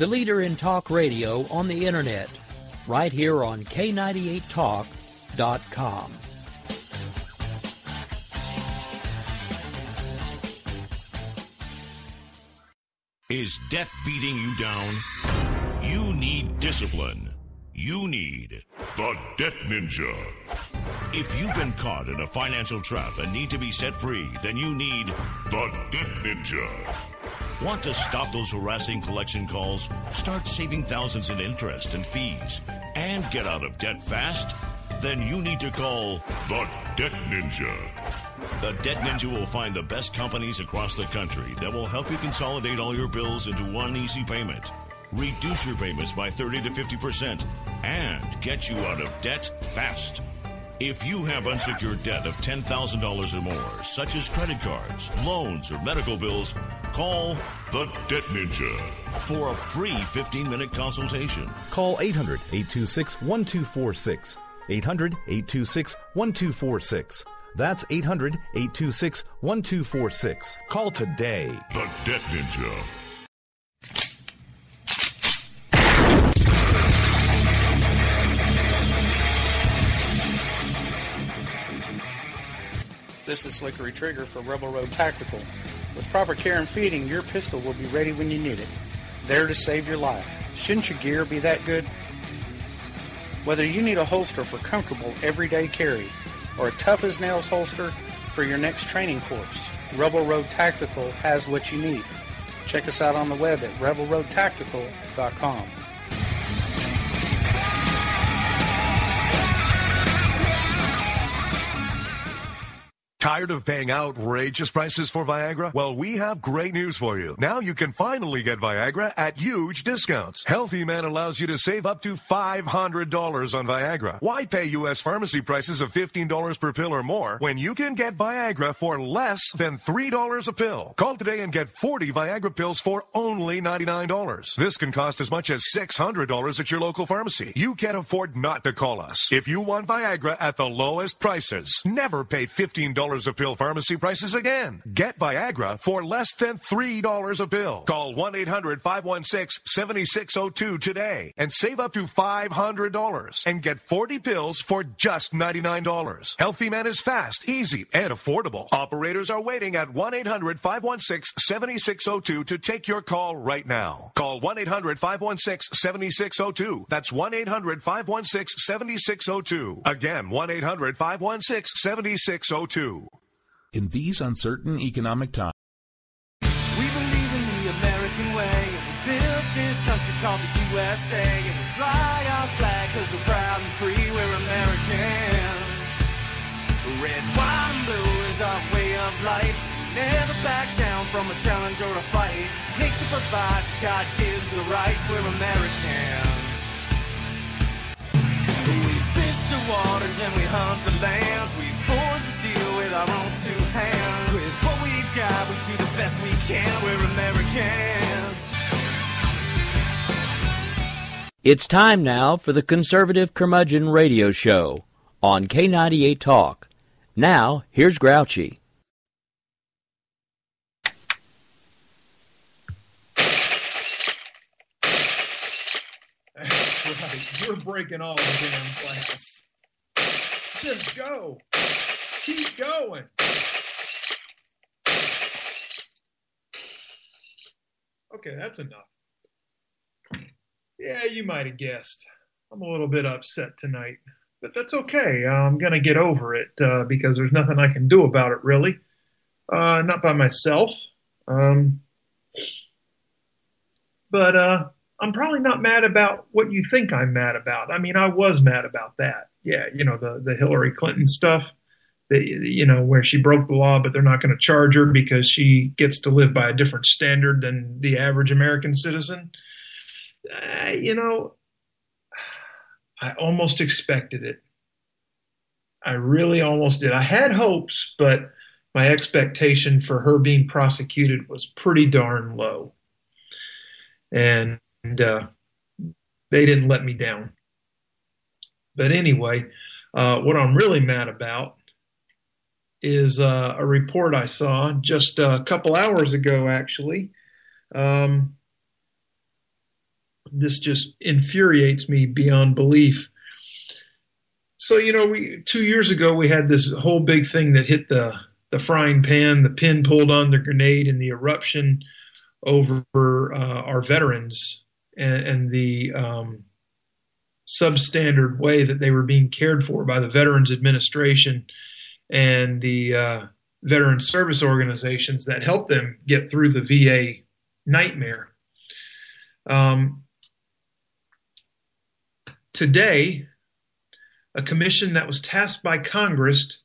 the leader in talk radio on the Internet, right here on K98Talk.com. Is debt beating you down? You need discipline. You need the Debt Ninja. If you've been caught in a financial trap and need to be set free, then you need the Debt Ninja. Want to stop those harassing collection calls, start saving thousands in interest and fees, and get out of debt fast? Then you need to call the Debt Ninja. The Debt Ninja will find the best companies across the country that will help you consolidate all your bills into one easy payment, reduce your payments by 30 to 50%, and get you out of debt fast. If you have unsecured debt of $10,000 or more, such as credit cards, loans, or medical bills, call the Debt Ninja for a free 15-minute consultation. Call 800-826-1246. 800-826-1246. That's 800-826-1246. Call today. The Debt Ninja. This is Slickery Trigger for Rebel Road Tactical. With proper care and feeding, your pistol will be ready when you need it. There to save your life. Shouldn't your gear be that good? Whether you need a holster for comfortable everyday carry or a tough-as-nails holster for your next training course, Rebel Road Tactical has what you need. Check us out on the web at rebelroadtactical.com. Tired of paying outrageous prices for Viagra? Well, we have great news for you. Now you can finally get Viagra at huge discounts. Healthy Man allows you to save up to $500 on Viagra. Why pay U.S. pharmacy prices of $15 per pill or more when you can get Viagra for less than $3 a pill? Call today and get 40 Viagra pills for only $99. This can cost as much as $600 at your local pharmacy. You can't afford not to call us. If you want Viagra at the lowest prices, never pay $15 a pill pharmacy prices again. Get Viagra for less than $3 a pill. Call 1-800-516-7602 today and save up to $500 and get 40 pills for just $99. Healthy Man is fast, easy, and affordable. Operators are waiting at 1-800-516-7602 to take your call right now. Call 1-800-516-7602. That's 1-800-516-7602. Again, 1-800-516-7602. In these uncertain economic times, we believe in the American way, and we built this country called the USA, and we fly our flag because we're proud and free, we're Americans. Red, white, and blue is our way of life. We never back down from a challenge or a fight. Nature provides, God gives the rights, we're Americans. We fish the waters and we hunt the lands, we forge the steel with our own two hands. With what we've got, we do the best we can. We're Americans. It's time now for the Conservative Curmudgeon Radio Show on K98 Talk. Now, here's Grouchy. Right. You're breaking all the damn glass. Just go. Keep going. Okay, that's enough. Yeah, you might have guessed. I'm a little bit upset tonight, but that's okay. I'm going to get over it because there's nothing I can do about it, really. Not by myself. But I'm probably not mad about what you think I'm mad about. I mean, I was mad about that. Yeah, you know, the Hillary Clinton stuff, you know, where she broke the law, but they're not going to charge her because she gets to live by a different standard than the average American citizen. You know, I almost expected it. I really almost did. I had hopes, but my expectation for her being prosecuted was pretty darn low. And they didn't let me down. But anyway, what I'm really mad about is a report I saw just a couple hours ago, actually. This just infuriates me beyond belief. So, 2 years ago, we had this whole big thing that hit the frying pan, the pin pulled on the grenade, and the eruption over our veterans and the substandard way that they were being cared for by the Veterans Administration and the veteran service organizations that helped them get through the VA nightmare. Today, a commission that was tasked by Congress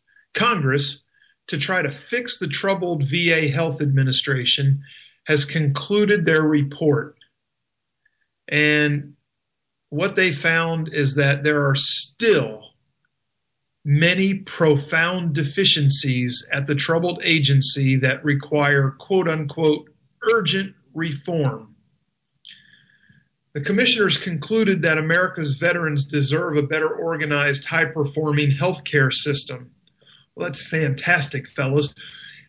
to try to fix the troubled VA health administration has concluded their report. And what they found is that there are still many profound deficiencies at the troubled agency that require, quote unquote, urgent reform. The commissioners concluded that America's veterans deserve a better organized, high-performing healthcare system. Well, that's fantastic, fellas.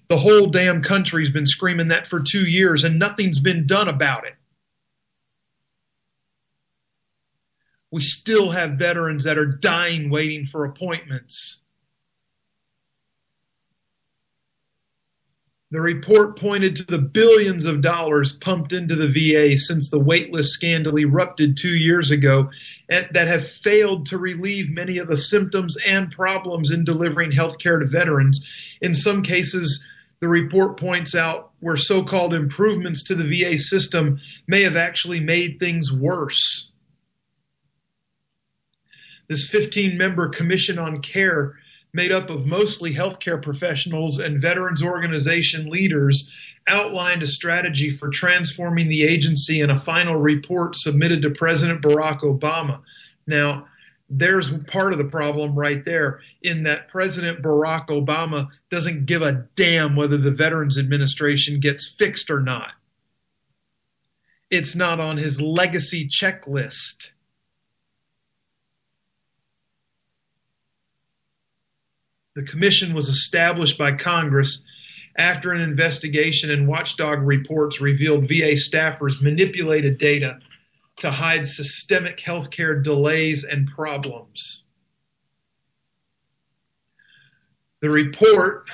The whole damn country's been screaming that for 2 years, and nothing's been done about it. We still have veterans that are dying waiting for appointments. The report pointed to the billions of dollars pumped into the VA since the waitlist scandal erupted 2 years ago that have failed to relieve many of the symptoms and problems in delivering health care to veterans. In some cases, the report points out where so-called improvements to the VA system may have actually made things worse. This 15-member Commission on Care, made up of mostly healthcare professionals and veterans organization leaders, outlined a strategy for transforming the agency in a final report submitted to President Barack Obama. Now, there's part of the problem right there, in that President Barack Obama doesn't give a damn whether the Veterans Administration gets fixed or not. It's not on his legacy checklist. The commission was established by Congress after an investigation and watchdog reports revealed VA staffers manipulated data to hide systemic healthcare delays and problems. The report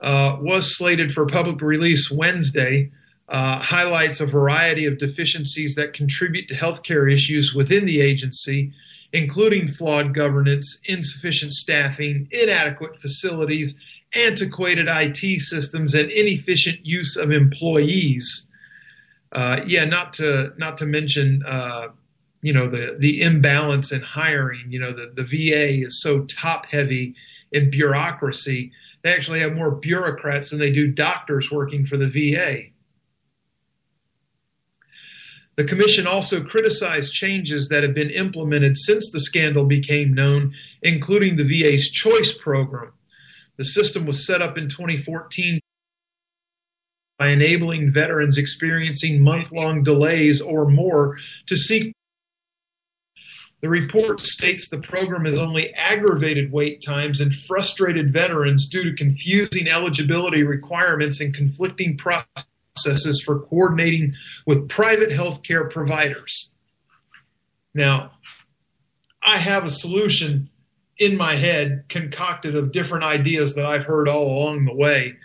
was slated for public release Wednesday, highlights a variety of deficiencies that contribute to healthcare issues within the agency, including flawed governance, insufficient staffing, inadequate facilities, antiquated IT systems, and inefficient use of employees. Not to mention, the imbalance in hiring. The VA is so top heavy in bureaucracy. They actually have more bureaucrats than they do doctors working for the VA. The commission also criticized changes that have been implemented since the scandal became known, including the VA's Choice program. The system was set up in 2014 by enabling veterans experiencing month-long delays or more to seek. The report states the program has only aggravated wait times and frustrated veterans due to confusing eligibility requirements and conflicting processes for coordinating with private healthcare providers. Now, I have a solution in my head concocted of different ideas that I've heard all along the way,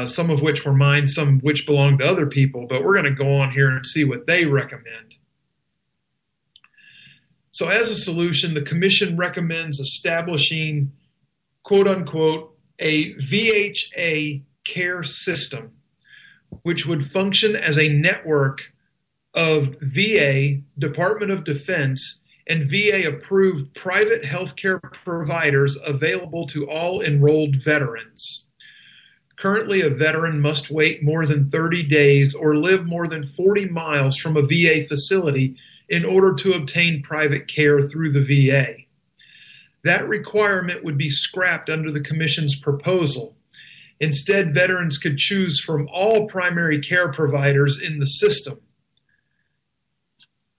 some of which were mine, some which belong to other people, but we're going to go on here and see what they recommend. So as a solution, the commission recommends establishing, quote unquote, a VHA care system, which would function as a network of VA, Department of Defense, and VA-approved private healthcare providers available to all enrolled veterans. Currently, a veteran must wait more than 30 days or live more than 40 miles from a VA facility in order to obtain private care through the VA. That requirement would be scrapped under the Commission's proposal. Instead, veterans could choose from all primary care providers in the system.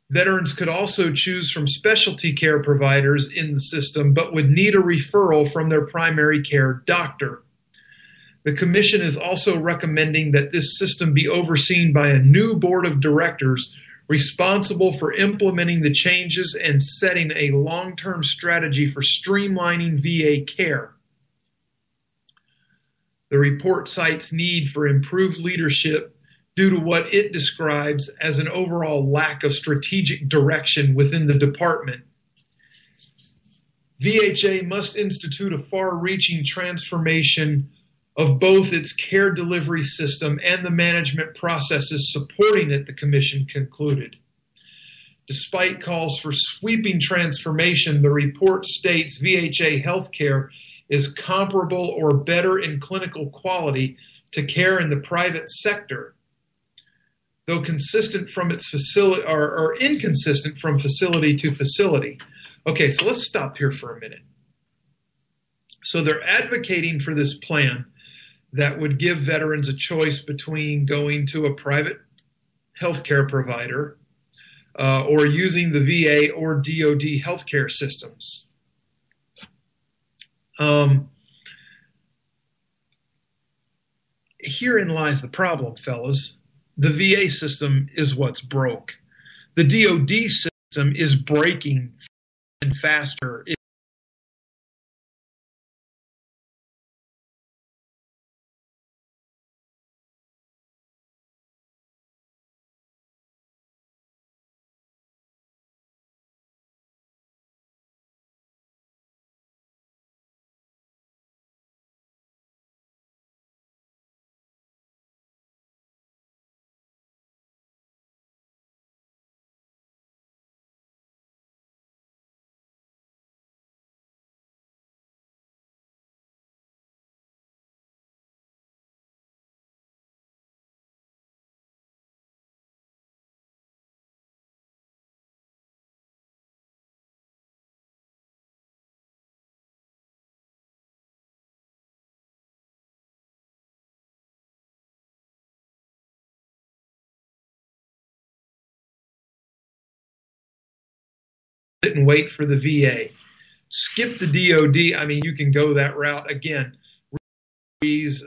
Veterans could also choose from specialty care providers in the system, but would need a referral from their primary care doctor. The Commission is also recommending that this system be overseen by a new board of directors responsible for implementing the changes and setting a long-term strategy for streamlining VA care. The report cites need for improved leadership due to what it describes as an overall lack of strategic direction within the department. VHA must institute a far-reaching transformation of both its care delivery system and the management processes supporting it, the Commission concluded. Despite calls for sweeping transformation, the report states VHA healthcare is comparable or better in clinical quality to care in the private sector, though consistent from its facility or inconsistent from facility to facility. Okay, so let's stop here for a minute. So they're advocating for this plan that would give veterans a choice between going to a private healthcare provider or using the VA or DoD healthcare systems. Herein lies the problem, fellas. The VA system is what's broke. The DoD system is breaking and faster. Sit and wait for the VA. Skip the DoD. I mean, you can go that route again. These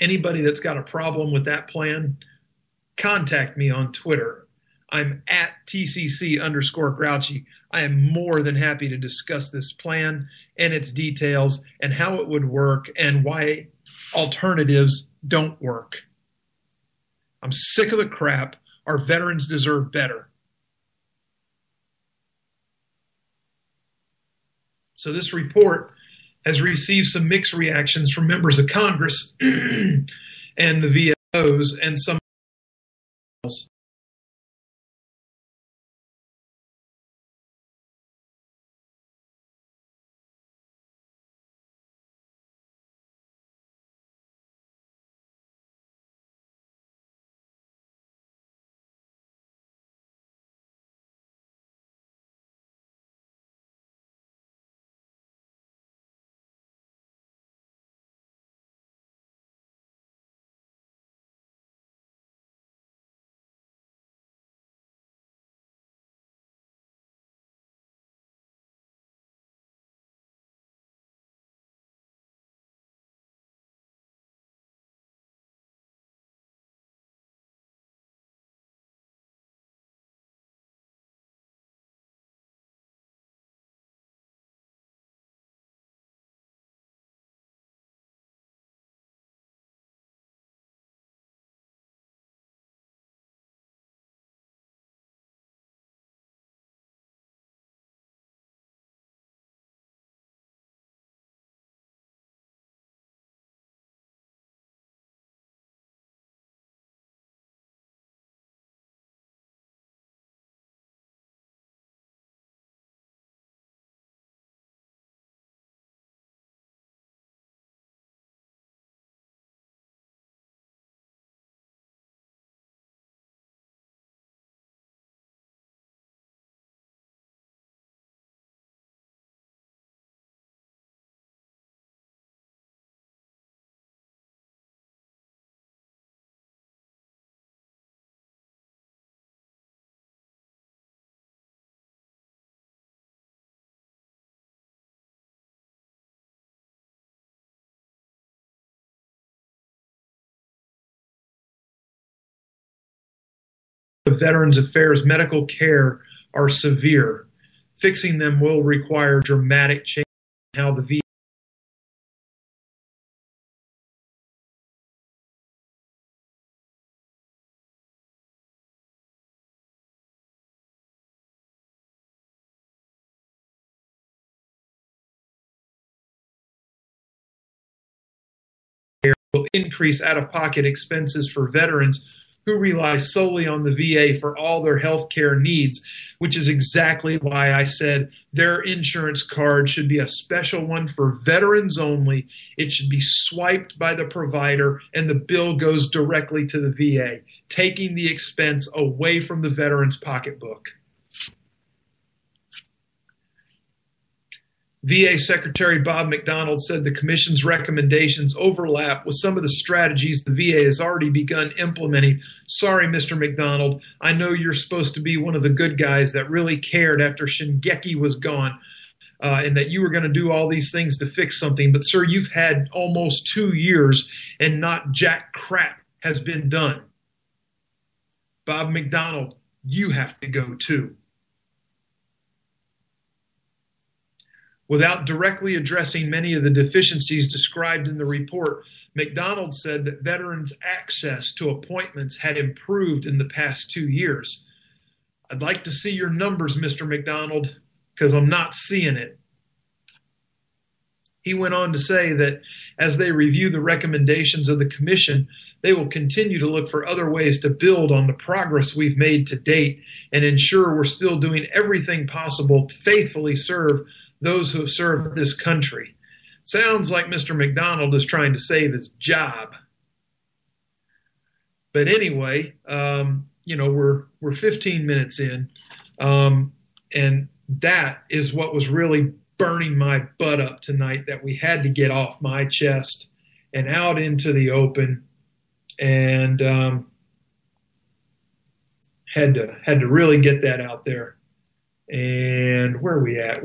anybody that's got a problem with that plan, contact me on Twitter. I'm at TCC_Grouchy. I am more than happy to discuss this plan and its details and how it would work and why alternatives don't work. I'm sick of the crap. Our veterans deserve better. So this report has received some mixed reactions from members of Congress and the VSOs and some else. of Veterans Affairs medical care are severe. Fixing them will require dramatic change in how the VA will increase out-of-pocket expenses for veterans who rely solely on the VA for all their health care needs, which is exactly why I said their insurance card should be a special one for veterans only. It should be swiped by the provider, and the bill goes directly to the VA, taking the expense away from the veteran's pocketbook. VA Secretary Bob McDonald said the Commission's recommendations overlap with some of the strategies the VA has already begun implementing. Sorry, Mr. McDonald, I know you're supposed to be one of the good guys that really cared after Shingeki was gone, and that you were going to do all these things to fix something. But, sir, you've had almost 2 years and not jack crap has been done. Bob McDonald, you have to go too. Without directly addressing many of the deficiencies described in the report, McDonald said that veterans' access to appointments had improved in the past 2 years. I'd like to see your numbers, Mr. McDonald, because I'm not seeing it. He went on to say that as they review the recommendations of the Commission, they will continue to look for other ways to build on the progress we've made to date and ensure we're still doing everything possible to faithfully serve those who have served this country. Sounds like Mr. McDonald is trying to save his job. But anyway, we're 15 minutes in, and that is what was really burning my butt up tonight, that we had to get off my chest and out into the open, and had to really get that out there. And where are we at?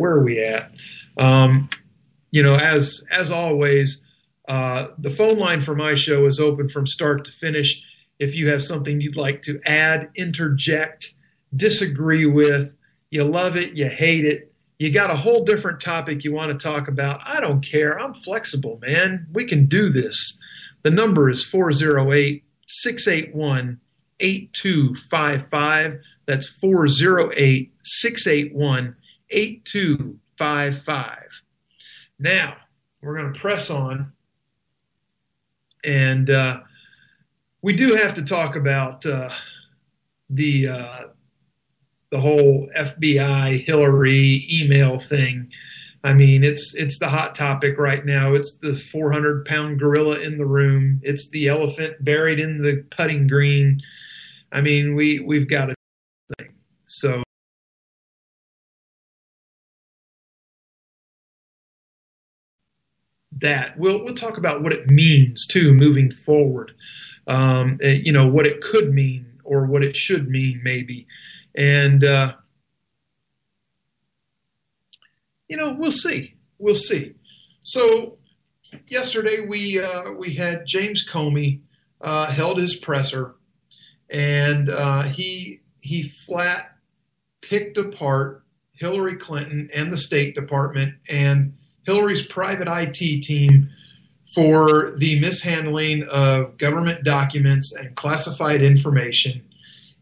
As always, the phone line for my show is open from start to finish. If you have something you'd like to add, interject, disagree with, you love it, you hate it, you got a whole different topic you want to talk about, I don't care. I'm flexible, man. We can do this. The number is 408-681-8255. That's 408-681-8255. Now, we're going to press on, and we do have to talk about the whole FBI Hillary email thing. I mean, it's the hot topic right now. It's the 400-pound gorilla in the room. It's the elephant buried in the putting green. I mean, we've got a thing. So that we'll talk about what it means too moving forward. What it could mean or what it should mean maybe, and we'll see. So yesterday we had James Comey held his presser, and he flat picked apart Hillary Clinton and the State Department and Hillary's private IT team for the mishandling of government documents and classified information.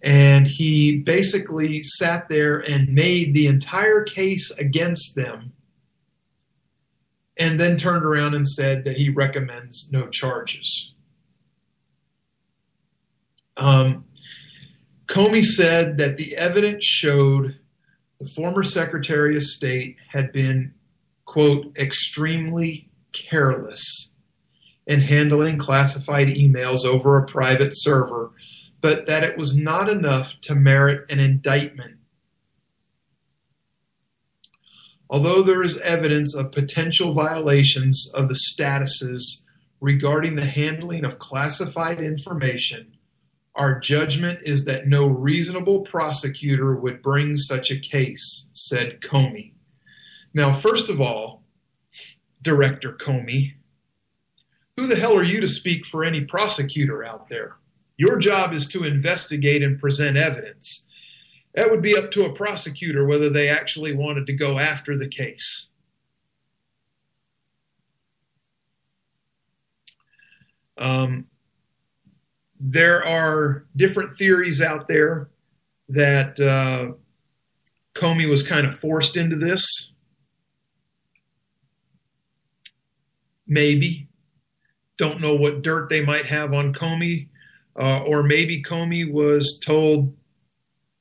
And he basically sat there and made the entire case against them, and then turned around and said that he recommends no charges. Comey said that the evidence showed the former Secretary of State had been, quote, extremely careless in handling classified emails over a private server, but that it was not enough to merit an indictment. Although there is evidence of potential violations of the statuses regarding the handling of classified information, our judgment is that no reasonable prosecutor would bring such a case, said Comey. Now, first of all, Director Comey, who the hell are you to speak for any prosecutor out there? Your job is to investigate and present evidence. That would be up to a prosecutor whether they actually wanted to go after the case. There are different theories out there that Comey was kind of forced into this. Maybe. Don't know what dirt they might have on Comey. Or maybe Comey was told,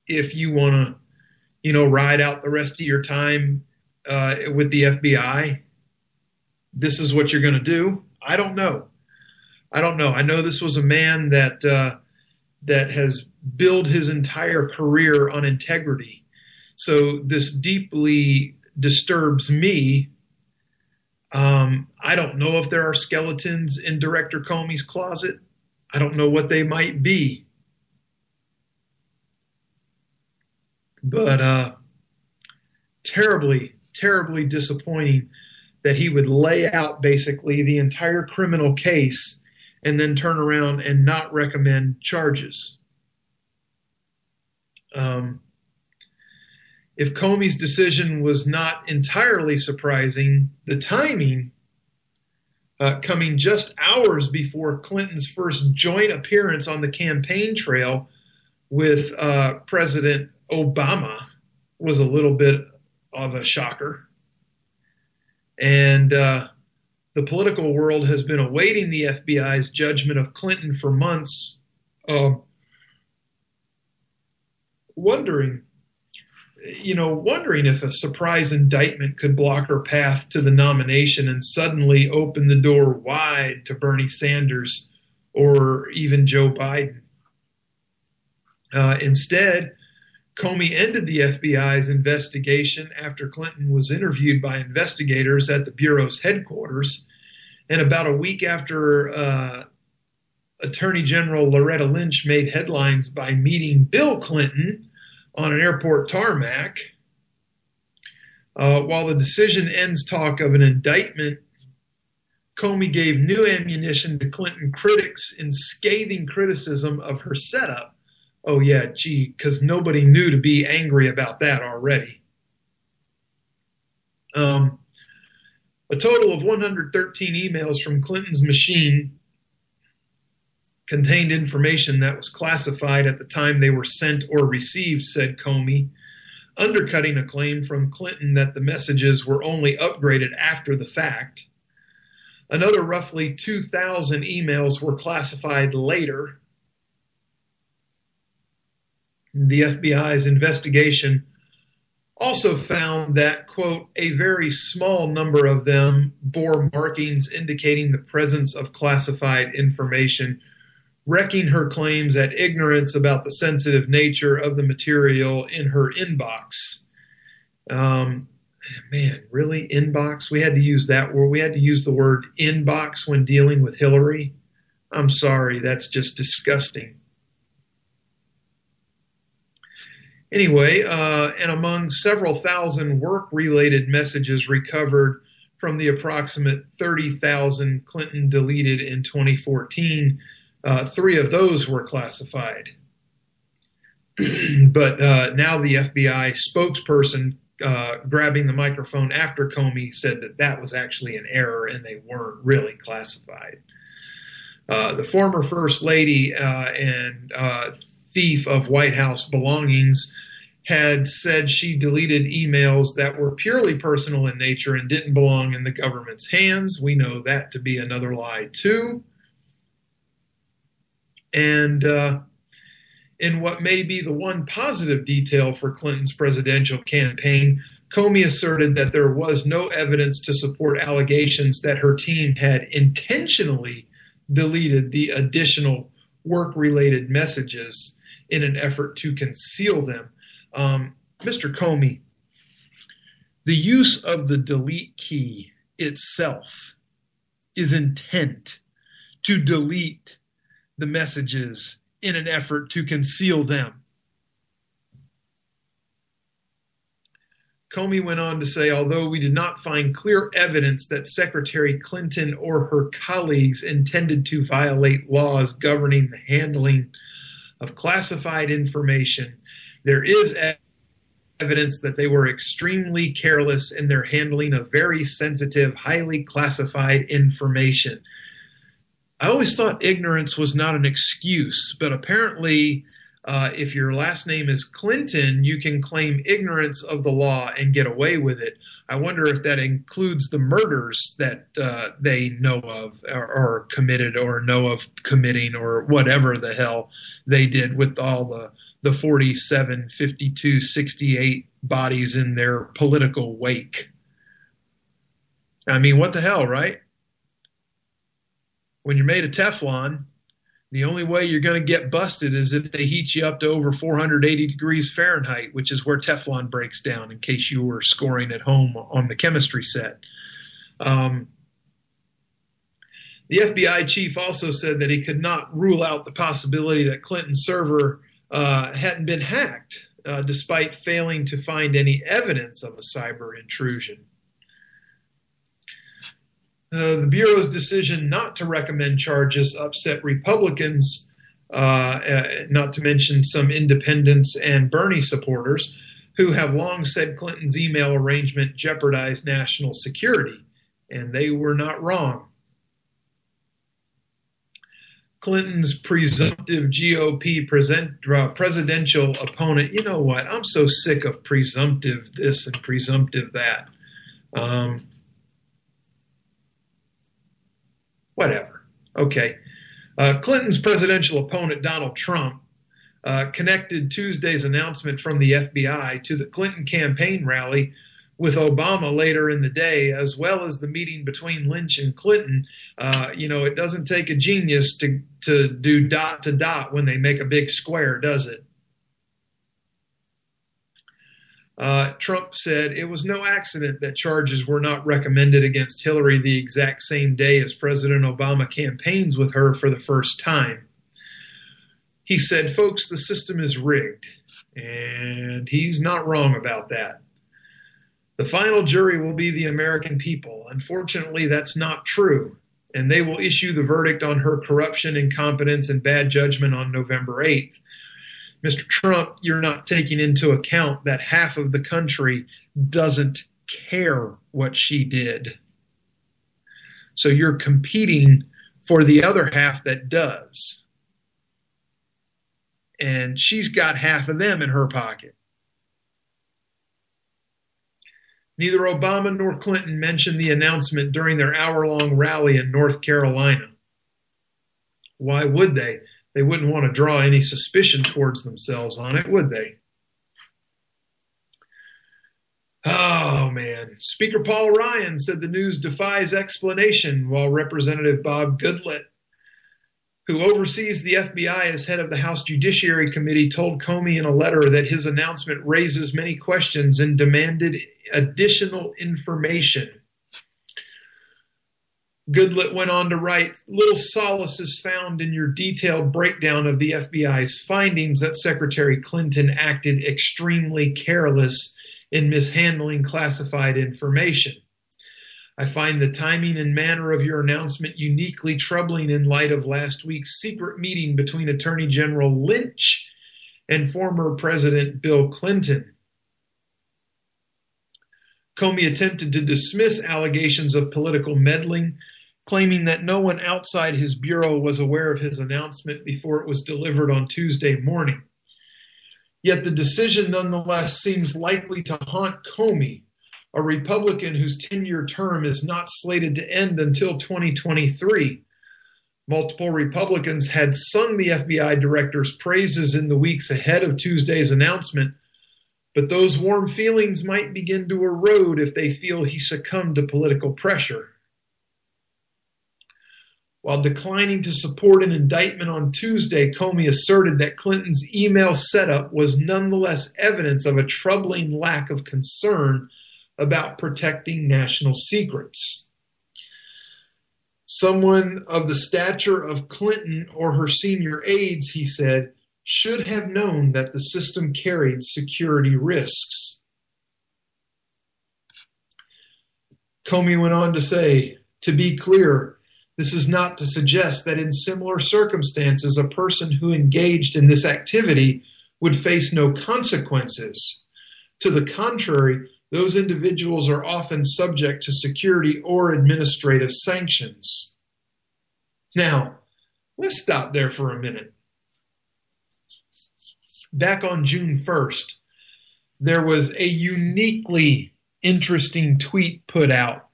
if you want to, ride out the rest of your time with the FBI, this is what you're going to do. I don't know. I know this was a man that has built his entire career on integrity. So this deeply disturbs me. I don't know if there are skeletons in Director Comey's closet. I don't know what they might be. But terribly, terribly disappointing that he would lay out basically the entire criminal case and then turn around and not recommend charges. If Comey's decision was not entirely surprising, the timing, coming just hours before Clinton's first joint appearance on the campaign trail with President Obama, was a little bit of a shocker. And the political world has been awaiting the FBI's judgment of Clinton for months, wondering if a surprise indictment could block her path to the nomination and suddenly open the door wide to Bernie Sanders or even Joe Biden. Instead, Comey ended the FBI's investigation after Clinton was interviewed by investigators at the Bureau's headquarters. And about a week after Attorney General Loretta Lynch made headlines by meeting Bill Clinton on an airport tarmac, while the decision ends talk of an indictment, Comey gave new ammunition to Clinton critics in scathing criticism of her setup. Oh, yeah, because nobody knew to be angry about that already. A total of 113 emails from Clinton's machine contained information that was classified at the time they were sent or received, said Comey, undercutting a claim from Clinton that the messages were only upgraded after the fact. Another roughly 2,000 emails were classified later. The FBI's investigation also found that, quote, a very small number of them bore markings indicating the presence of classified information, wrecking her claims at ignorance about the sensitive nature of the material in her inbox. Man, really? Inbox? We had to use that word. We had to use the word inbox when dealing with Hillary. I'm sorry, that's just disgusting. Anyway, and among several thousand work-related messages recovered from the approximate 30,000 Clinton deleted in 2014, 3 of those were classified. But now the FBI spokesperson grabbing the microphone after Comey said that that was actually an error and they weren't really classified. The former First Lady and thief of White House belongings had said she deleted emails that were purely personal in nature and didn't belong in the government's hands. We know that to be another lie, too. And in what may be the one positive detail for Clinton's presidential campaign, Comey asserted that there was no evidence to support allegations that her team had intentionally deleted the additional work-related messages in an effort to conceal them. Mr. Comey, the use of the delete key itself is intent to delete the messages in an effort to conceal them. Comey went on to say, although we did not find clear evidence that Secretary Clinton or her colleagues intended to violate laws governing the handling of classified information, there is evidence that they were extremely careless in their handling of very sensitive, highly classified information. I always thought ignorance was not an excuse, but apparently if your last name is Clinton, you can claim ignorance of the law and get away with it. I wonder if that includes the murders that they know of or committed or know of committing or whatever the hell they did with all the 47, 52, 68 bodies in their political wake. I mean, what the hell, right? When you're made of Teflon, the only way you're going to get busted is if they heat you up to over 480 degrees Fahrenheit, which is where Teflon breaks down, in case you were scoring at home on the chemistry set. The FBI chief also said that he could not rule out the possibility that Clinton's server hadn't been hacked, despite failing to find any evidence of a cyber intrusion. The Bureau's decision not to recommend charges upset Republicans, not to mention some independents and Bernie supporters, who have long said Clinton's email arrangement jeopardized national security, and they were not wrong. Clinton's presumptive GOP presidential opponent, you know what, I'm so sick of presumptive this and presumptive that. Whatever. Okay. Clinton's presidential opponent, Donald Trump, connected Tuesday's announcement from the FBI to the Clinton campaign rally with Obama later in the day, as well as the meeting between Lynch and Clinton. It doesn't take a genius to do dot to dot when they make a big square, does it? Trump said it was no accident that charges were not recommended against Hillary the exact same day as President Obama campaigns with her for the first time. He said, folks, the system is rigged, and he's not wrong about that. The final jury will be the American people. Unfortunately, that's not true, and they will issue the verdict on her corruption, incompetence, and bad judgment on November 8th. Mr. Trump, you're not taking into account that half of the country doesn't care what she did. So you're competing for the other half that does. And she's got half of them in her pocket. Neither Obama nor Clinton mentioned the announcement during their hour-long rally in North Carolina. Why would they? They wouldn't want to draw any suspicion towards themselves on it, would they? Oh, man. Speaker Paul Ryan said the news defies explanation, while Representative Bob Goodlatte, who oversees the FBI as head of the House Judiciary Committee, told Comey in a letter that his announcement raises many questions and demanded additional information. Goodlatte went on to write, little solace is found in your detailed breakdown of the FBI's findings that Secretary Clinton acted extremely careless in mishandling classified information. I find the timing and manner of your announcement uniquely troubling in light of last week's secret meeting between Attorney General Lynch and former President Bill Clinton. Comey attempted to dismiss allegations of political meddling, claiming that no one outside his bureau was aware of his announcement before it was delivered on Tuesday morning. Yet the decision nonetheless seems likely to haunt Comey, a Republican whose 10-year term is not slated to end until 2023. Multiple Republicans had sung the FBI director's praises in the weeks ahead of Tuesday's announcement, but those warm feelings might begin to erode if they feel he succumbed to political pressure. While declining to support an indictment on Tuesday, Comey asserted that Clinton's email setup was nonetheless evidence of a troubling lack of concern about protecting national secrets. Someone of the stature of Clinton or her senior aides, he said, should have known that the system carried security risks. Comey went on to say, to be clear, this is not to suggest that in similar circumstances, a person who engaged in this activity would face no consequences. To the contrary, those individuals are often subject to security or administrative sanctions. Now, let's stop there for a minute. Back on June 1st, there was a uniquely interesting tweet put out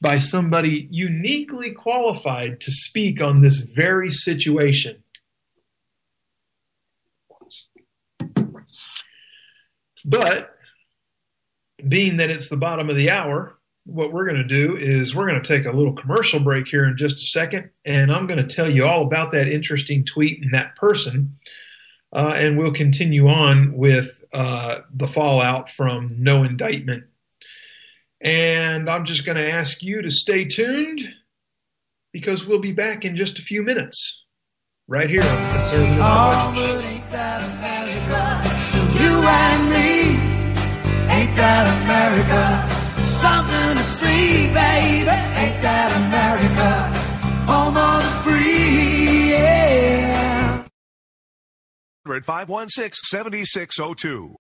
by somebody uniquely qualified to speak on this very situation. But being that it's the bottom of the hour, what we're going to do is we're going to take a little commercial break here in just a second, and I'm going to tell you all about that interesting tweet and that person, and we'll continue on with the fallout from no indictment. And I'm just going to ask you to stay tuned because we'll be back in just a few minutes right here on the Conservative Budget Show. Ain't that America? You and me, ain't that America? Something to see, baby. Ain't that America? Home of the free, yeah. 516-7602.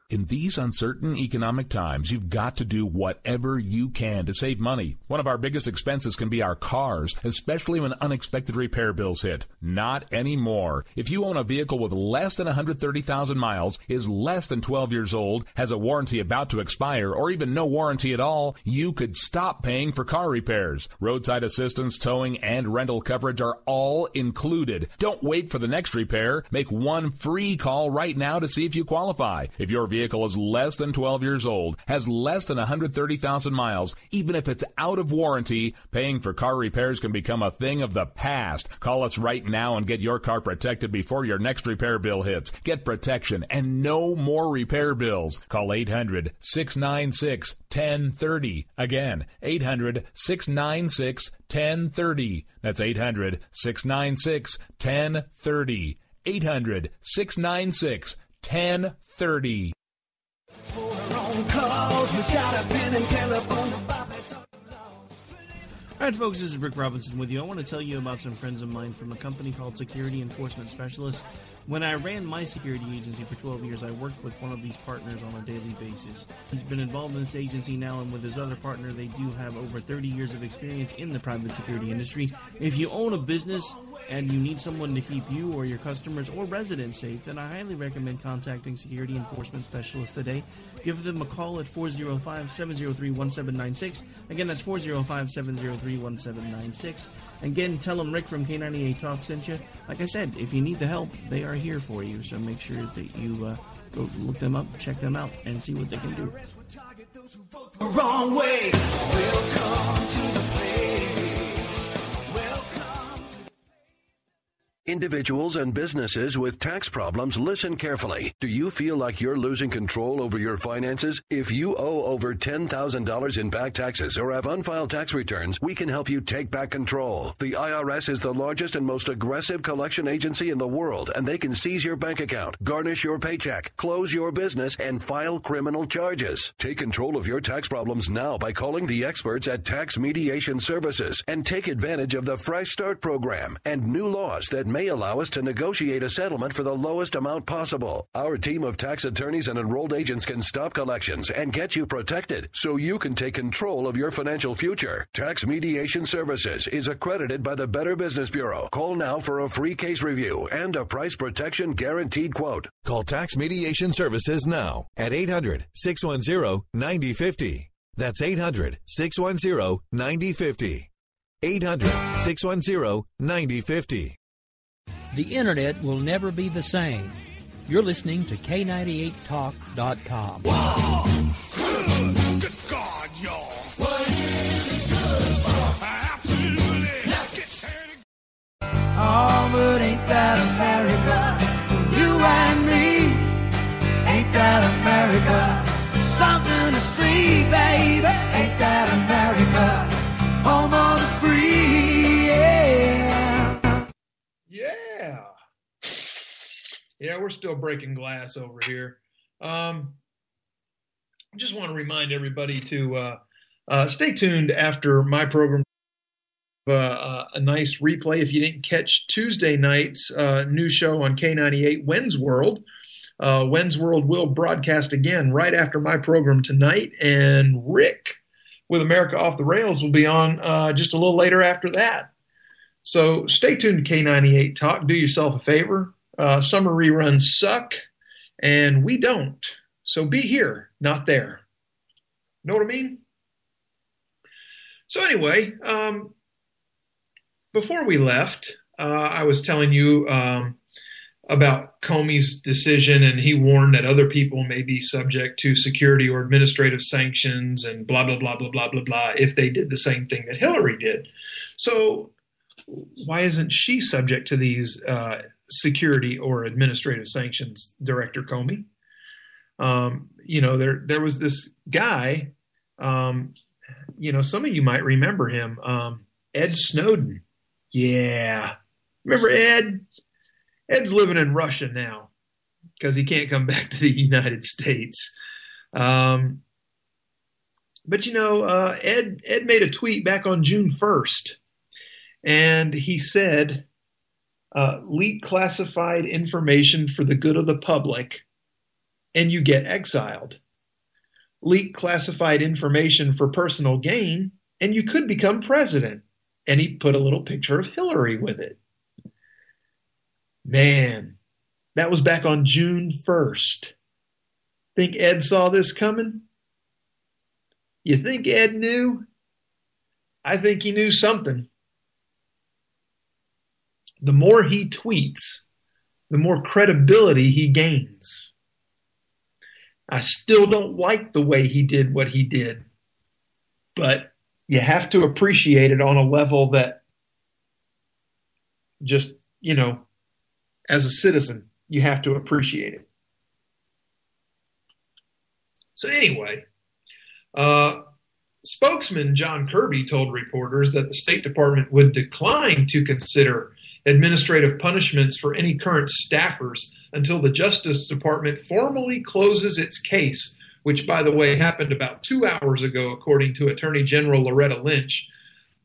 In these uncertain economic times, you've got to do whatever you can to save money. One of our biggest expenses can be our cars, especially when unexpected repair bills hit. Not anymore. If you own a vehicle with less than 130,000 miles, is less than 12 years old, has a warranty about to expire, or even no warranty at all, you could stop paying for car repairs. Roadside assistance, towing, and rental coverage are all included. Don't wait for the next repair. Make one free call right now to see if you qualify. If your vehicle is less than 12 years old, has less than 130,000 miles, even if it's out of warranty, paying for car repairs can become a thing of the past. Call us right now and get your car protected before your next repair bill hits. Get protection and no more repair bills. Call 800-696-1030. Again, 800-696-1030. That's 800-696-1030. 800-696-1030. All right, folks, this is Rick Robinson with you. I want to tell you about some friends of mine from a company called Security Enforcement Specialists. When I ran my security agency for 12 years, I worked with one of these partners on a daily basis. He's been involved in this agency now, and with his other partner, they do have over 30 years of experience in the private security industry. If you own a business and you need someone to keep you or your customers or residents safe, then I highly recommend contacting Security Enforcement Specialists today. Give them a call at 405-703-1796. Again, that's 405-703-1796. Again, tell them Rick from K98 Talk sent you. Like I said, if you need the help, they are here for you. So make sure that you go look them up, check them out, and see what they can do. Wrong way. Welcome to the place. Individuals and businesses with tax problems, listen carefully. Do you feel like you're losing control over your finances? If you owe over $10,000 in back taxes or have unfiled tax returns, we can help you take back control. The IRS is the largest and most aggressive collection agency in the world, and they can seize your bank account, garnish your paycheck, close your business, and file criminal charges. Take control of your tax problems now by calling the experts at Tax Mediation Services and take advantage of the Fresh Start program and new laws that may allow us to negotiate a settlement for the lowest amount possible. Our team of tax attorneys and enrolled agents can stop collections and get you protected so you can take control of your financial future. Tax Mediation Services is accredited by the Better Business Bureau. Call now for a free case review and a price protection guaranteed quote. Call Tax Mediation Services now at 800-610-9050. That's 800-610-9050. 800-610-9050. The Internet will never be the same. You're listening to K98Talk.com. Whoa! Good God, y'all. What is it good for? Absolutely. Let's get started. Oh, but ain't that America? You and me. Ain't that America? Something to see, baby. Ain't that America? Home of the free, yeah. Yeah, we're still breaking glass over here. Just want to remind everybody to Stay tuned after my program. A nice replay if you didn't catch Tuesday night's new show on K98, When's World. When's World will broadcast again right after my program tonight, and Rick with America Off the Rails will be on just a little later after that. So stay tuned to K98 Talk. Do yourself a favor. Summer reruns suck, and we don't. So be here, not there. Know what I mean? So anyway, before we left, I was telling you about Comey's decision, and he warned that other people may be subject to security or administrative sanctions and blah, blah, blah, blah, blah, blah, blah, if they did the same thing that Hillary did. So why isn't she subject to these security or administrative sanctions, Director Comey? There was this guy, some of you might remember him, Ed Snowden. Yeah. Remember Ed? Ed's living in Russia now because he can't come back to the United States. But Ed made a tweet back on June 1st, and he said, leak classified information for the good of the public, and you get exiled. Leak classified information for personal gain, and you could become president. And he put a little picture of Hillary with it. Man, that was back on June 1st. Think Ed saw this coming? You think Ed knew? I think he knew something. The more he tweets, the more credibility he gains. I still don't like the way he did what he did, but you have to appreciate it on a level that just, as a citizen, you have to appreciate it. So anyway, spokesman John Kirby told reporters that the State Department would decline to consider administrative punishments for any current staffers until the Justice Department formally closes its case, which, by the way, happened about 2 hours ago, according to Attorney General Loretta Lynch.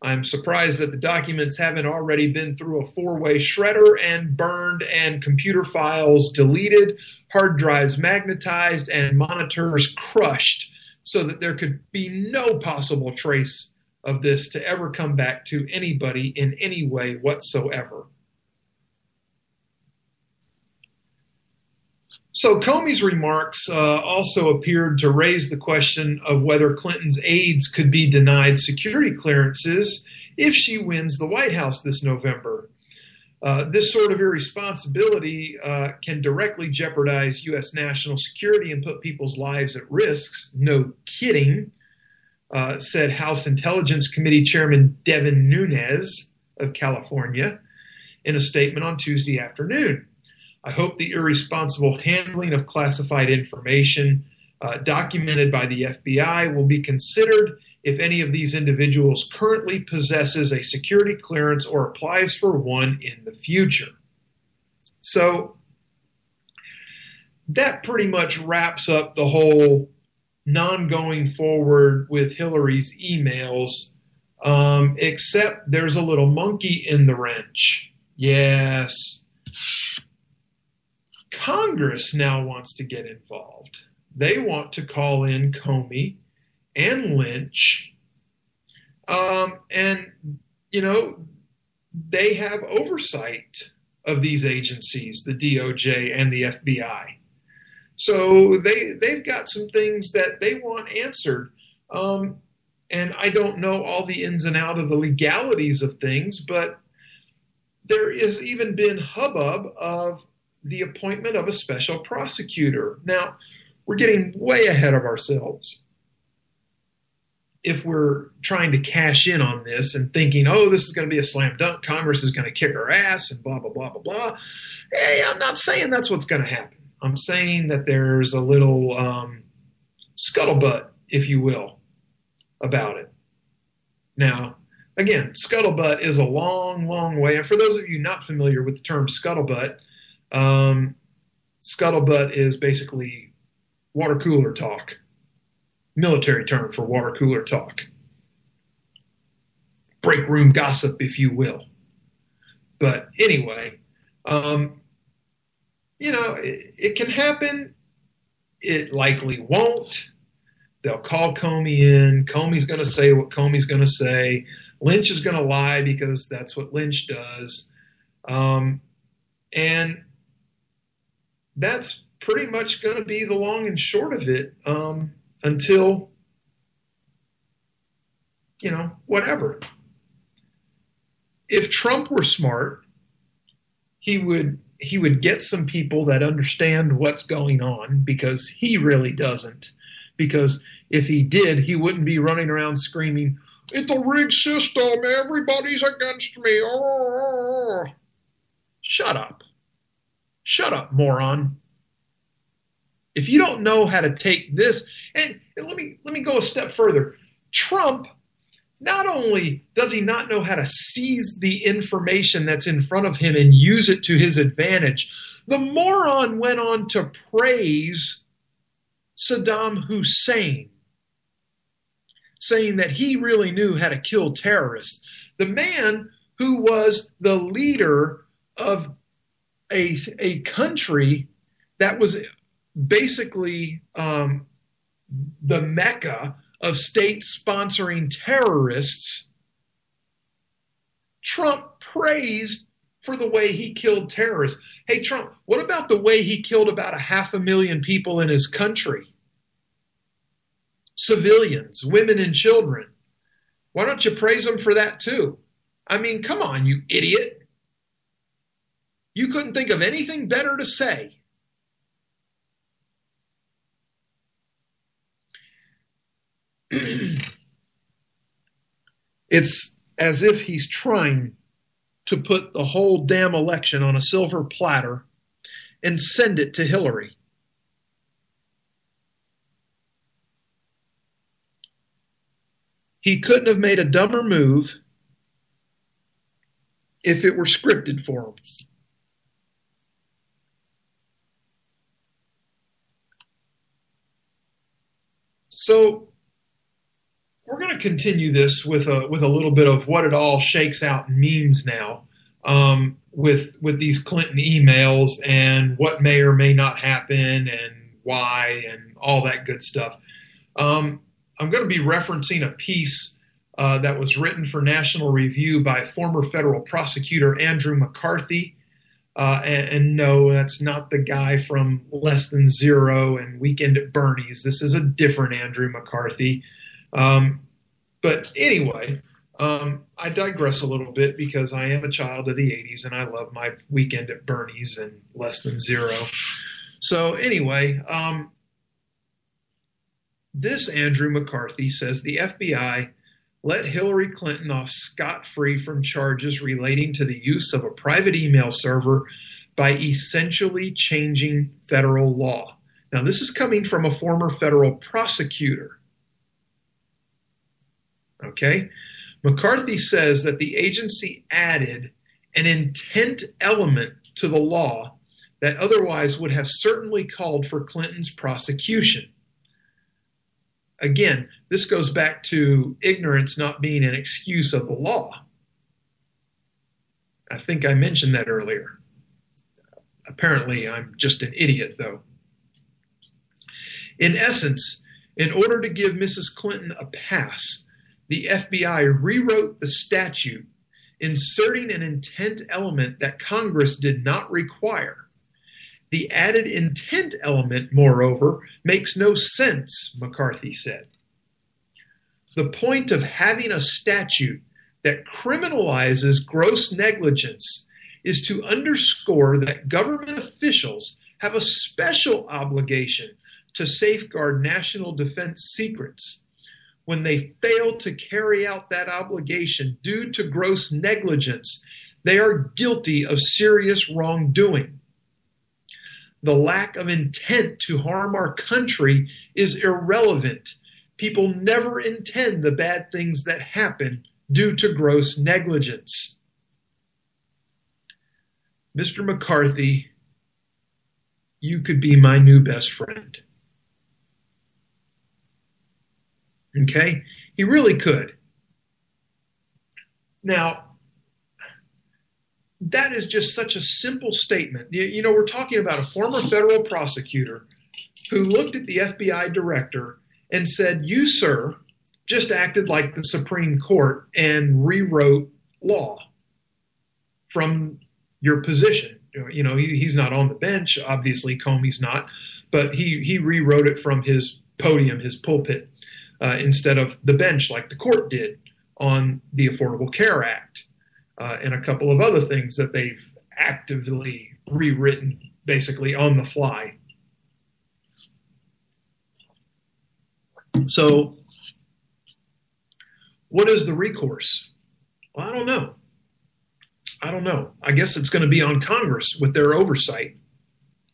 I'm surprised that the documents haven't already been through a 4-way shredder and burned and computer files deleted, hard drives magnetized, and monitors crushed so that there could be no possible trace of this to ever come back to anybody in any way whatsoever. So Comey's remarks also appeared to raise the question of whether Clinton's aides could be denied security clearances if she wins the White House this November. This sort of irresponsibility can directly jeopardize U.S. national security and put people's lives at risk. No kidding, said House Intelligence Committee Chairman Devin Nunes of California in a statement on Tuesday afternoon. I hope the irresponsible handling of classified information documented by the FBI will be considered if any of these individuals currently possesses a security clearance or applies for one in the future. So that pretty much wraps up the whole non-going forward with Hillary's emails, except there's a little monkey in the wrench. Yes. Congress now wants to get involved. They want to call in Comey and Lynch. They have oversight of these agencies, the DOJ and the FBI. So they've got some things that they want answered. And I don't know all the ins and outs of the legalities of things, but there has even been hubbub of the appointment of a special prosecutor. Now, we're getting way ahead of ourselves if we're trying to cash in on this and thinking, oh, this is going to be a slam dunk, Congress is going to kick our ass and blah, blah, blah, blah, blah. Hey, I'm not saying that's what's going to happen. I'm saying that there's a little scuttlebutt, if you will, about it. Now, again, scuttlebutt is a long, long way. And for those of you not familiar with the term scuttlebutt, scuttlebutt is basically water cooler talk. military term for water cooler talk. Break room gossip, if you will. But anyway, it can happen. It likely won't. They'll call Comey in. Comey's going to say what Comey's going to say. Lynch is going to lie because that's what Lynch does. And that's pretty much going to be the long and short of it until, whatever. If Trump were smart, he would get some people that understand what's going on, because he really doesn't. Because if he did, he wouldn't be running around screaming, "It's a rigged system, everybody's against me." Oh. Shut up. Shut up, moron. If you don't know how to take this, and let me go a step further. Trump, not only does he not know how to seize the information that's in front of him and use it to his advantage, the moron went on to praise Saddam Hussein, saying that he really knew how to kill terrorists. The man who was the leader of a country that was basically the Mecca of states sponsoring terrorists, Trump praised for the way he killed terrorists. Hey, Trump, what about the way he killed about 500,000 people in his country? Civilians, women and children. Why don't you praise him for that too? I mean, come on, you idiot. You couldn't think of anything better to say. It's as if he's trying to put the whole damn election on a silver platter and send it to Hillary. He couldn't have made a dumber move if it were scripted for him. So we're going to continue this with a little bit of what it all shakes out and means now, with these Clinton emails and what may or may not happen and why and all that good stuff. I'm going to be referencing a piece that was written for National Review by former federal prosecutor Andrew McCarthy. And no, that's not the guy from Less Than Zero and Weekend at Bernie's. This is a different Andrew McCarthy. But anyway, I digress a little bit because I am a child of the 80s and I love my Weekend at Bernie's and Less Than Zero. So anyway, this Andrew McCarthy says the FBI let Hillary Clinton off scot-free from charges relating to the use of a private email server by essentially changing federal law. Now, this is coming from a former federal prosecutor. Okay? McCarthy says that the agency added an intent element to the law that otherwise would have certainly called for Clinton's prosecution. Again, this goes back to ignorance not being an excuse of the law. I think I mentioned that earlier. Apparently, I'm just an idiot, though. In essence, in order to give Mrs. Clinton a pass, the FBI rewrote the statute, inserting an intent element that Congress did not require. The added intent element, moreover, makes no sense, McCarthy said. The point of having a statute that criminalizes gross negligence is to underscore that government officials have a special obligation to safeguard national defense secrets. When they fail to carry out that obligation due to gross negligence, they are guilty of serious wrongdoing. The lack of intent to harm our country is irrelevant. People never intend the bad things that happen due to gross negligence. Mr. McCarthy, you could be my new best friend. Okay? He really could. Now, that is just such a simple statement. You know, we're talking about a former federal prosecutor who looked at the FBI director and said, you, sir, just acted like the Supreme Court and rewrote law from your position. You know, he's not on the bench. Obviously, Comey's not. But he rewrote it from his podium, his pulpit, instead of the bench like the court did on the Affordable Care Act and a couple of other things that they've actively rewritten basically on the fly. So what is the recourse? Well, I don't know. I guess it's going to be on Congress with their oversight.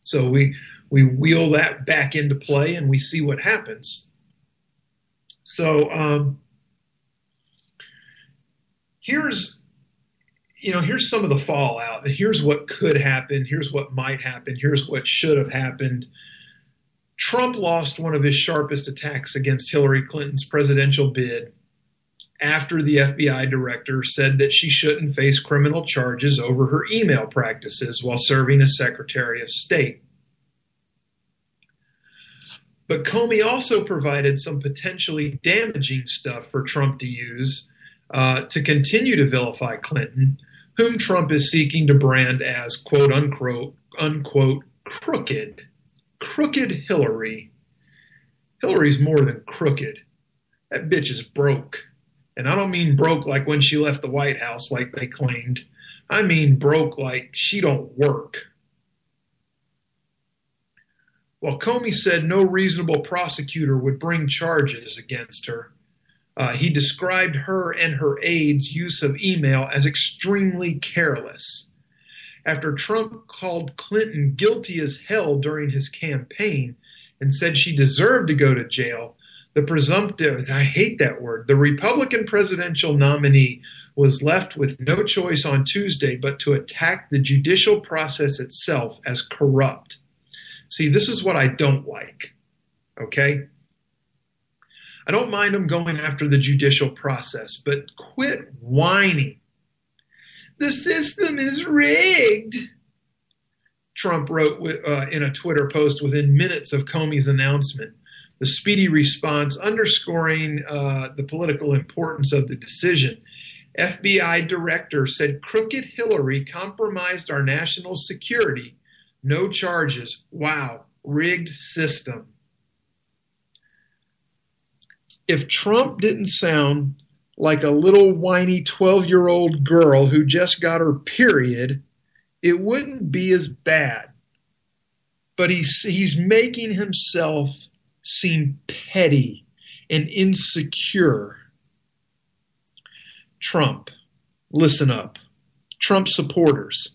So we wheel that back into play and we see what happens. So here's some of the fallout, and here's what could happen. Here's what might happen. Here's what should have happened. Trump lost one of his sharpest attacks against Hillary Clinton's presidential bid after the FBI director said that she shouldn't face criminal charges over her email practices while serving as Secretary of State. But Comey also provided some potentially damaging stuff for Trump to use to continue to vilify Clinton, whom Trump is seeking to brand as quote unquote crooked. Crooked Hillary. Hillary's more than crooked. That bitch is broke. And I don't mean broke like when she left the White House like they claimed. I mean broke like she don't work. While Comey said no reasonable prosecutor would bring charges against her, he described her and her aides' use of email as extremely careless. After Trump called Clinton guilty as hell during his campaign and said she deserved to go to jail, the presumptive, I hate that word, the Republican presidential nominee was left with no choice on Tuesday but to attack the judicial process itself as corrupt. See, this is what I don't like, okay? I don't mind them going after the judicial process, but quit whining. The system is rigged, Trump wrote in a Twitter post within minutes of Comey's announcement. The speedy response underscoring the political importance of the decision. FBI director said crooked Hillary compromised our national security. No charges. Wow. Rigged system. If Trump didn't sound like a little whiny 12-year-old girl who just got her period, it wouldn't be as bad. But he's making himself seem petty and insecure. Trump, listen up. Trump supporters,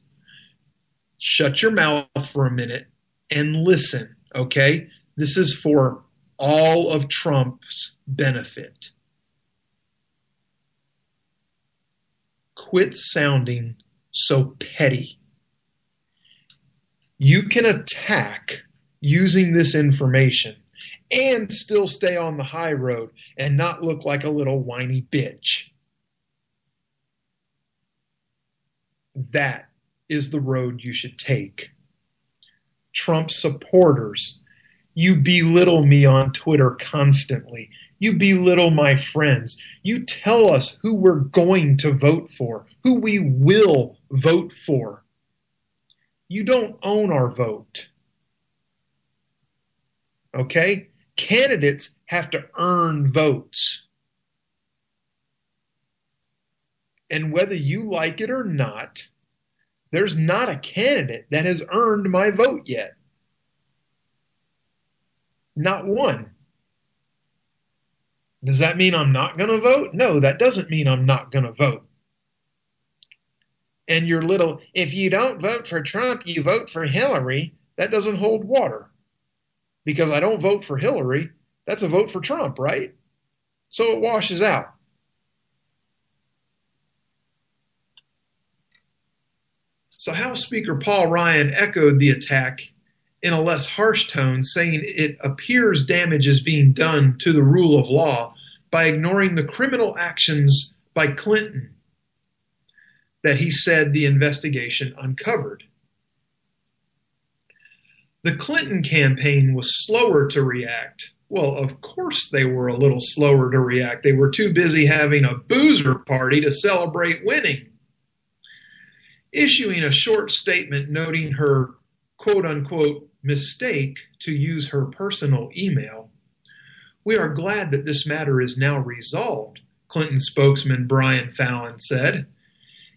shut your mouth for a minute and listen, okay? This is for all of Trump's benefit. Quit sounding so petty. You can attack using this information and still stay on the high road and not look like a little whiny bitch. That is the road you should take. Trump supporters, you belittle me on Twitter constantly. You belittle my friends. You tell us who we're going to vote for, who we will vote for. You don't own our vote. Okay? Candidates have to earn votes. And whether you like it or not, there's not a candidate that has earned my vote yet. Not one. Does that mean I'm not going to vote? No, that doesn't mean I'm not going to vote. And your little, if you don't vote for Trump, you vote for Hillary, that doesn't hold water. Because I don't vote for Hillary, that's a vote for Trump, right? So it washes out. So House Speaker Paul Ryan echoed the attack in a less harsh tone, saying it appears damage is being done to the rule of law by ignoring the criminal actions by Clinton that he said the investigation uncovered. The Clinton campaign was slower to react. Well, of course they were a little slower to react. They were too busy having a boozer party to celebrate winning. Issuing a short statement noting her quote-unquote mistake to use her personal email, "We are glad that this matter is now resolved," Clinton spokesman Brian Fallon said.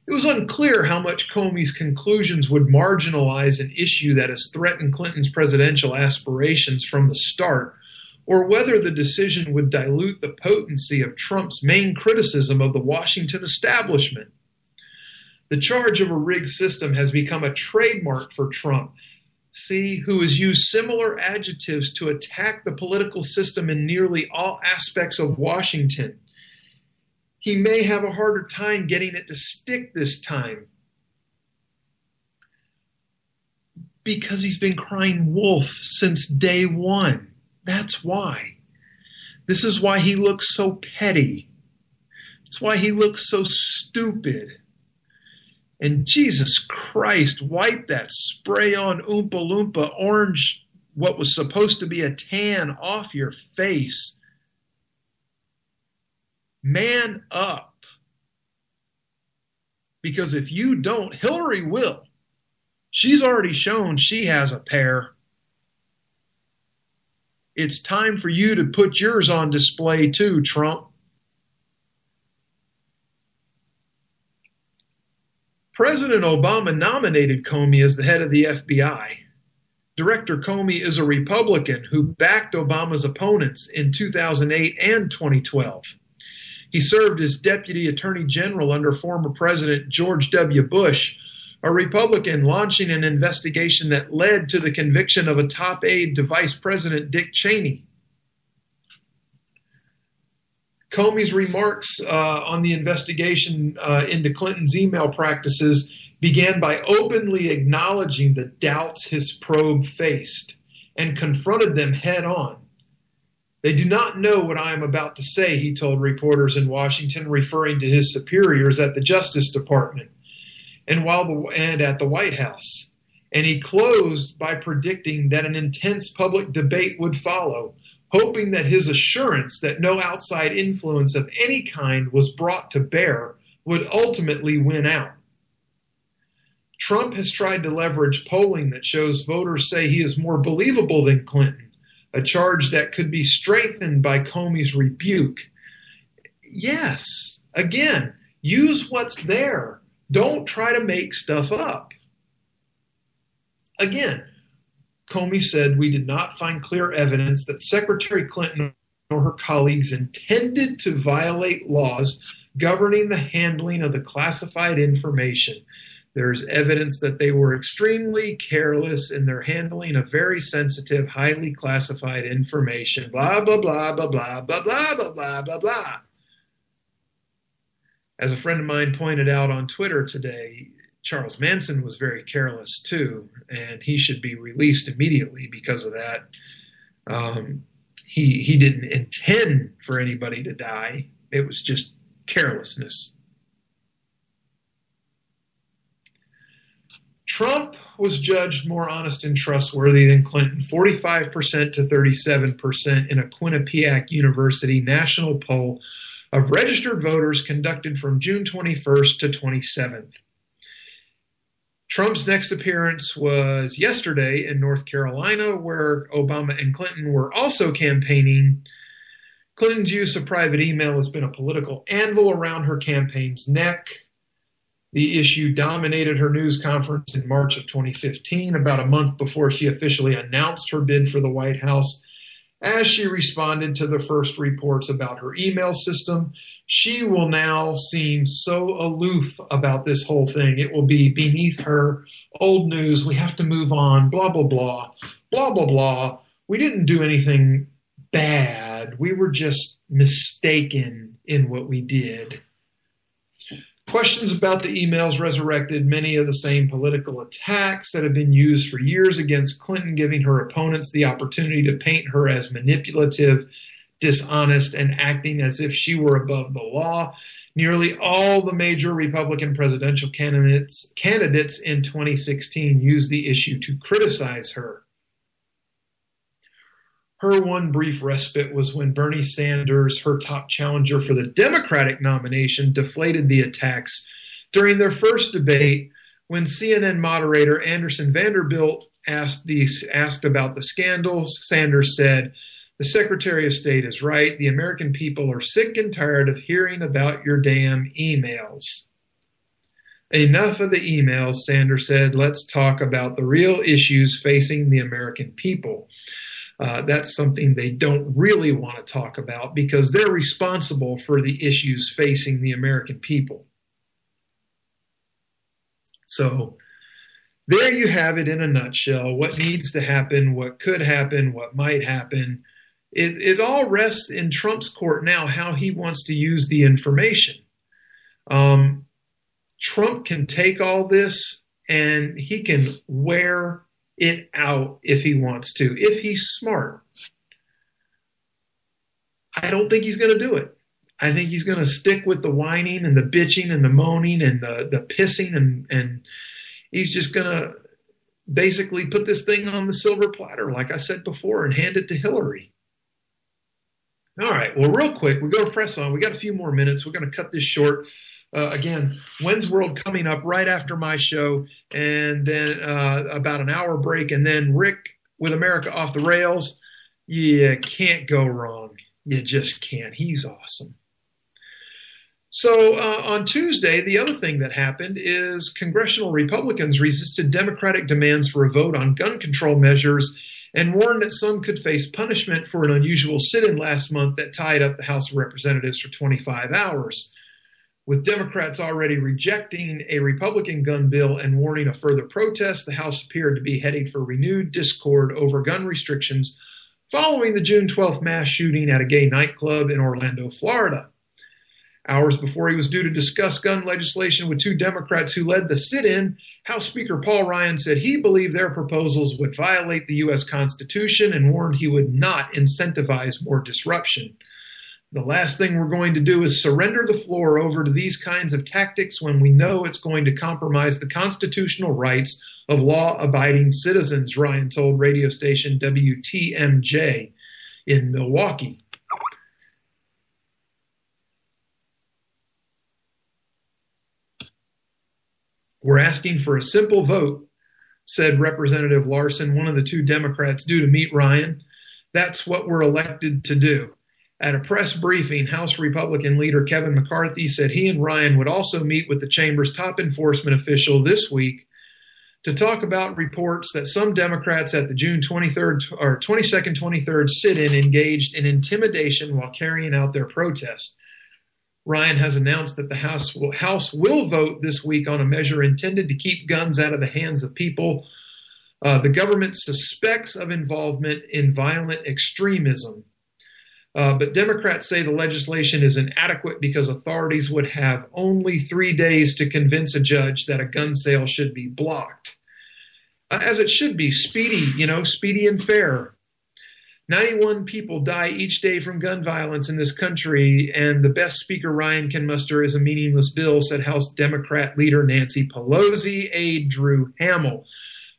It was unclear how much Comey's conclusions would marginalize an issue that has threatened Clinton's presidential aspirations from the start, or whether the decision would dilute the potency of Trump's main criticism of the Washington establishment. The charge of a rigged system has become a trademark for Trump, who has used similar adjectives to attack the political system in nearly all aspects of Washington. He may have a harder time getting it to stick this time because he's been crying wolf since day one. That's why. This is why he looks so petty. It's why he looks so stupid. And Jesus Christ, wipe that spray-on Oompa Loompa orange, what was supposed to be a tan, off your face. Man up. Because if you don't, Hillary will. She's already shown she has a pair. It's time for you to put yours on display too, Trump. President Obama nominated Comey as the head of the FBI. Director Comey is a Republican who backed Obama's opponents in 2008 and 2012. He served as Deputy Attorney General under former President George W. Bush, a Republican launching an investigation that led to the conviction of a top aide to Vice President Dick Cheney. Comey's remarks on the investigation into Clinton's email practices began by openly acknowledging the doubts his probe faced and confronted them head on. "They do not know what I am about to say," he told reporters in Washington, referring to his superiors at the Justice Department and at the White House. And he closed by predicting that an intense public debate would follow, hoping that his assurance that no outside influence of any kind was brought to bear would ultimately win out. Trump has tried to leverage polling that shows voters say he is more believable than Clinton, a charge that could be strengthened by Comey's rebuke. Yes, again, use what's there. Don't try to make stuff up. Again, Comey said, "We did not find clear evidence that Secretary Clinton or her colleagues intended to violate laws governing the handling of the classified information. There's evidence that they were extremely careless in their handling of very sensitive, highly classified information." Blah, blah, blah, blah, blah, blah, blah, blah, blah, blah, blah. As a friend of mine pointed out on Twitter today, Charles Manson was very careless too, and he should be released immediately because of that. He didn't intend for anybody to die. It was just carelessness. Trump was judged more honest and trustworthy than Clinton, 45% to 37% in a Quinnipiac University national poll of registered voters conducted from June 21st to 27th. Trump's next appearance was yesterday in North Carolina, where Obama and Clinton were also campaigning. Clinton's use of private email has been a political anvil around her campaign's neck. The issue dominated her news conference in March of 2015, about a month before she officially announced her bid for the White House. As she responded to the first reports about her email system, she will now seem so aloof about this whole thing. It will be beneath her. Old news. We have to move on. Blah, blah, blah. Blah, blah, blah. We didn't do anything bad. We were just mistaken in what we did. Questions about the emails resurrected many of the same political attacks that have been used for years against Clinton, giving her opponents the opportunity to paint her as manipulative, dishonest, and acting as if she were above the law. Nearly all the major Republican presidential candidates in 2016 used the issue to criticize her. Her one brief respite was when Bernie Sanders, her top challenger for the Democratic nomination, deflated the attacks during their first debate when CNN moderator Anderson Vanderbilt asked about the scandals. Sanders said, "The Secretary of State is right. The American people are sick and tired of hearing about your damn emails." Enough of the emails, Sanders said. Let's talk about the real issues facing the American people. That's something they don't really want to talk about because they're responsible for the issues facing the American people. So there you have it in a nutshell. What needs to happen, what could happen, what might happen. It all rests in Trump's court now, how he wants to use the information. Trump can take all this and he can wear it out if he wants to, if he's smart. I don't think he's going to do it. I think he's going to stick with the whining and the bitching and the moaning and the pissing, and he's just going to basically put this thing on the silver platter, like I said before, and hand it to Hillary. All right. Well, real quick, we go to press on. We got a few more minutes. We're going to cut this short. Again, When's World coming up right after my show, and then about an hour break, and then Rick with America Off the Rails. You can't go wrong. You just can't. He's awesome. So on Tuesday, the other thing that happened is congressional Republicans resisted Democratic demands for a vote on gun control measures and warned that some could face punishment for an unusual sit-in last month that tied up the House of Representatives for 25 hours. With Democrats already rejecting a Republican gun bill and warning a further protest, the House appeared to be heading for renewed discord over gun restrictions following the June 12th mass shooting at a gay nightclub in Orlando, Florida. Hours before he was due to discuss gun legislation with two Democrats who led the sit-in, House Speaker Paul Ryan said he believed their proposals would violate the U.S. Constitution and warned he would not incentivize more disruption. The last thing we're going to do is surrender the floor over to these kinds of tactics when we know it's going to compromise the constitutional rights of law-abiding citizens, Ryan told radio station WTMJ in Milwaukee. We're asking for a simple vote, said Representative Larson, one of the two Democrats due to meet Ryan. That's what we're elected to do. At a press briefing, House Republican leader Kevin McCarthy said he and Ryan would also meet with the chamber's top enforcement official this week to talk about reports that some Democrats at the June 22nd, 23rd sit-in engaged in intimidation while carrying out their protest. Ryan has announced that the House will vote this week on a measure intended to keep guns out of the hands of people the government suspects of involvement in violent extremism. But Democrats say the legislation is inadequate because authorities would have only 3 days to convince a judge that a gun sale should be blocked. As it should be, speedy and fair. 91 people die each day from gun violence in this country, and the best Speaker Ryan can muster is a meaningless bill, said House Democrat leader Nancy Pelosi. Aide Drew Hamill.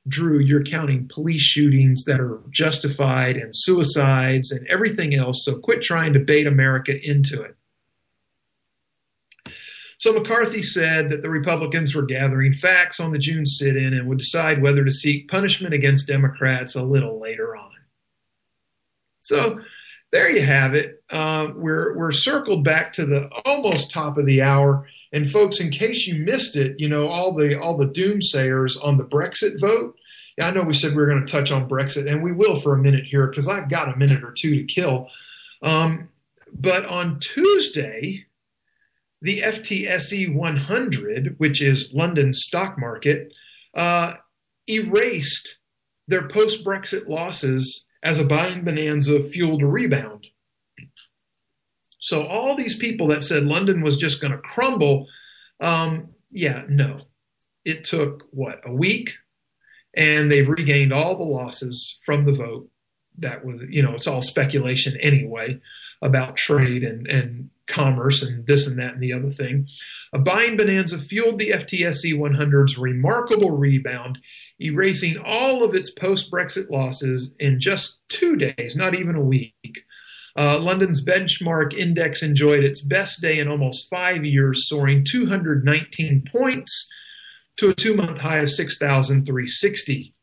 Drew, you're counting police shootings that are justified and suicides and everything else, so quit trying to bait America into it. So McCarthy said that the Republicans were gathering facts on the June sit-in and would decide whether to seek punishment against Democrats a little later on. So there you have it. We're circled back to the almost top of the hour. And folks, in case you missed it, all the doomsayers on the Brexit vote. I know we said we were going to touch on Brexit, and we will for a minute here because I've got a minute or two to kill. But on Tuesday, the FTSE 100, which is London's stock market, erased their post-Brexit losses as a buying bonanza fueled a rebound. So all these people that said London was just going to crumble, no. It took, a week? And they've regained all the losses from the vote. That was, it's all speculation anyway. about trade and commerce and this and that and the other thing. A buying bonanza fueled the FTSE 100's remarkable rebound, erasing all of its post-Brexit losses in just 2 days, not even a week. London's benchmark index enjoyed its best day in almost 5 years, soaring 219 points to a 2-month high of 6,360.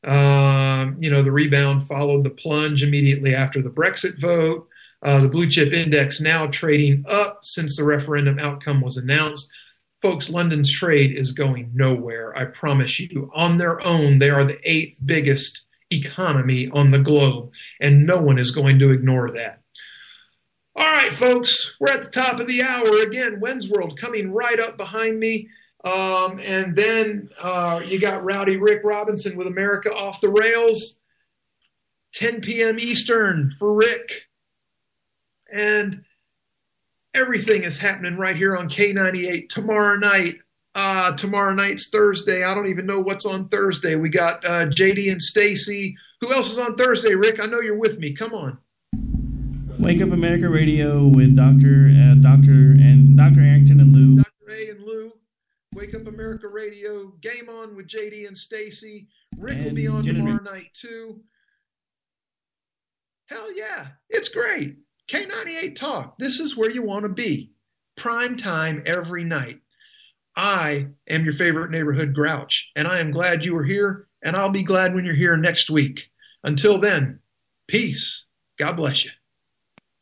The rebound followed the plunge immediately after the Brexit vote. The blue chip index now trading up since the referendum outcome was announced. Folks, London's trade is going nowhere, I promise you. On their own, they are the 8th biggest economy on the globe, and no one is going to ignore that. All right, folks, we're at the top of the hour. Again, When's World coming right up behind me. And then you got Rowdy Rick Robinson with America Off the Rails, 10 p.m. Eastern for Rick. And everything is happening right here on K98 tomorrow night. Tomorrow night's Thursday. I don't even know what's on Thursday. We got JD and Stacy. Who else is on Thursday, Rick? I know you're with me. Come on. Wake Up America Radio with Dr. Arrington and Lou. Dr. A and Lou. Wake Up America Radio. Game On with JD and Stacy. Rick will be on tomorrow night, too. Hell yeah. It's great. K98 Talk. This is where you want to be. Prime time every night. I am your favorite neighborhood grouch, and I am glad you are here, and I'll be glad when you're here next week. Until then, peace. God bless you.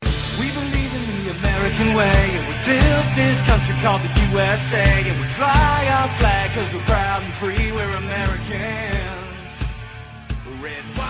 We believe in the American way, and we built this country called the USA, and we fly our flag because we're proud and free, we're Americans. Red, white,